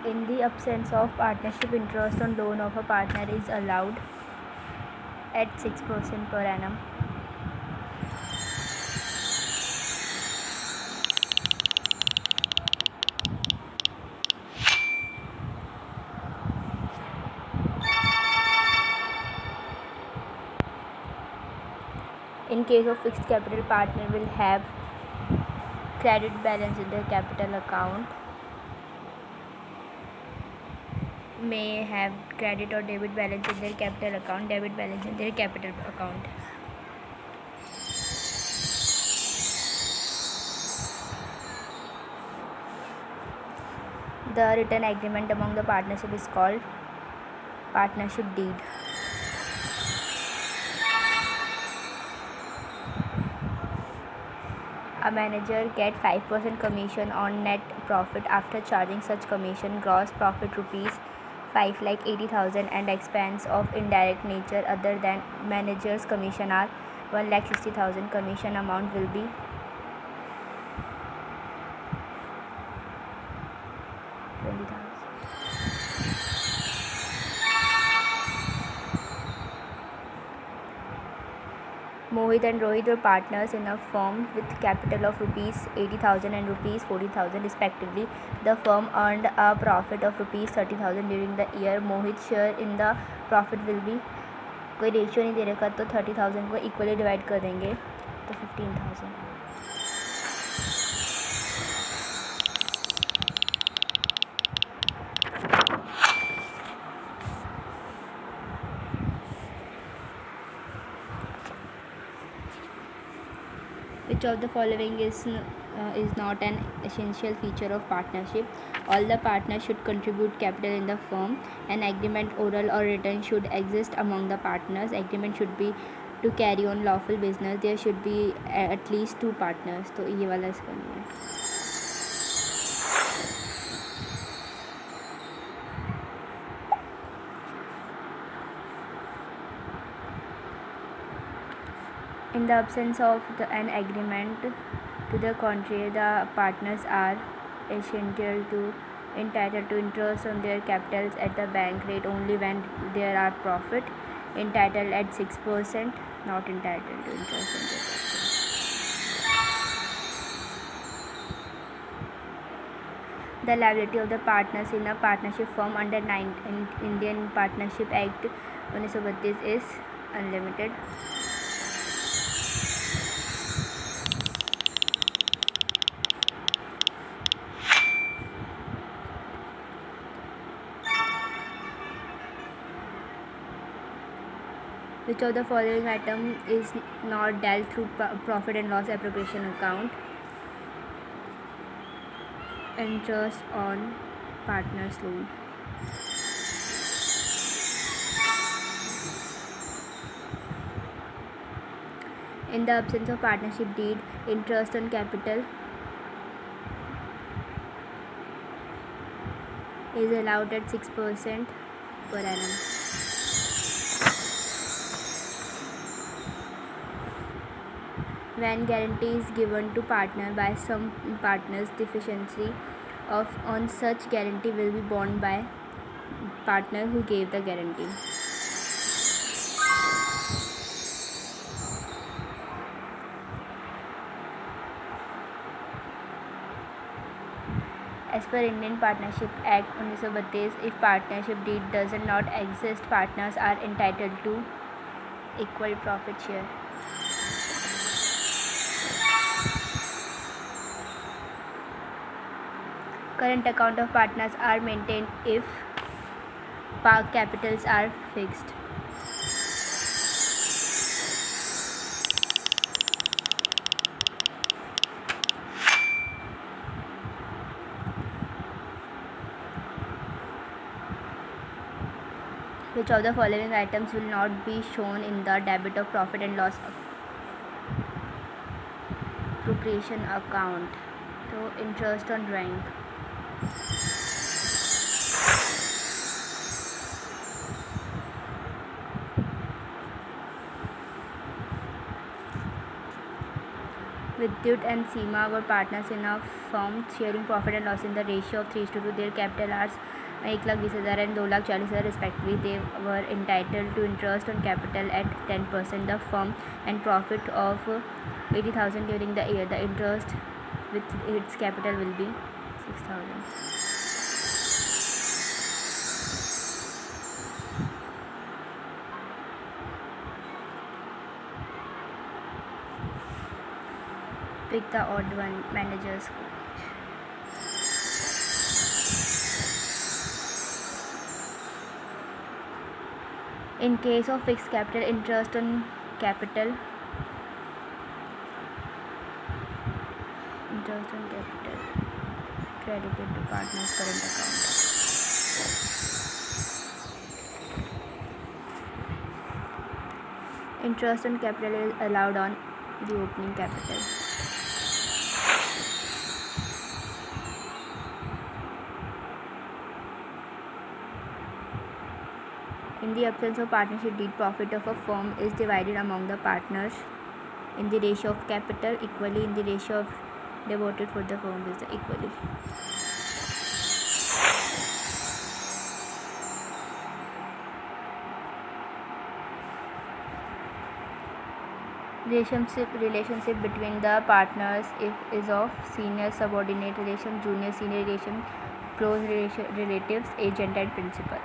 In the absence of partnership, interest on loan of a partner is allowed at 6% per annum. In case of fixed capital, partner will have credit balance in their capital account, may have credit or debit balance in their capital account, debit balance in their capital account. The written agreement among the partnership is called partnership deed. A manager gets 5% commission on net profit after charging such commission. Gross profit rupees 5,80,000 and expense of indirect nature other than manager's commission are 1,60,000. Commission amount will be 20,000. Mohit and Rohit were partners in a firm with capital of rupees 80,000 and rupees 40,000 respectively. The firm earned a profit of rupees 30,000 during the year. Mohit's share in the profit will be, कोई ratio नहीं दे रखा तो 30,000 को equally divide कर देंगे तो 15,000. Which of the following is not an essential feature of partnership? All the partners should contribute capital in the firm. An agreement, oral or written, should exist among the partners. Agreement should be to carry on lawful business. There should be at least 2 partners. तो ये वाला इसका नहीं है. In the absence of an agreement to the contrary, the partners are entitled to interest on their capitals at the bank rate only when there are profit. Entitled at 6%, not entitled to interest on their capitals. The liability of the partners in a partnership firm under Indian Partnership Act 1932 is unlimited. Which of the following item is not dealt through profit and loss appropriation account? Interest on partner's loan. In the absence of partnership deed, interest on capital is allowed at 6% per annum. When guarantee is given to partner by some partners, deficiency on such guarantee will be borne by partner who gave the guarantee. As per Indian Partnership Act 1932, if partnership deed does not exist, partners are entitled to equal profit share. Current account of partners are maintained if capitals are fixed. Which of the following items will not be shown in the debit of profit and loss appropriation account? So interest on rank. Vidyut and Seema were partners in a firm sharing profit and loss in the ratio of 3:2. Their capital are 1,20,000 and 2,40,000 respectively. They were entitled to interest on capital at 10%. The firm and profit of 80,000 during the year. The interest with its capital will be 6,000. Pick the odd one. Managers. In case of fixed capital, interest on capital credited to partner's current account. Interest on capital is allowed on the opening capital. In the absence of partnership deed, profit of a firm is divided among the partners in the ratio of capital equally. In the ratio of devoted for the firm is equally. Relationship between the partners is of senior subordinate relation, junior senior relation, close relatives, agent and principal.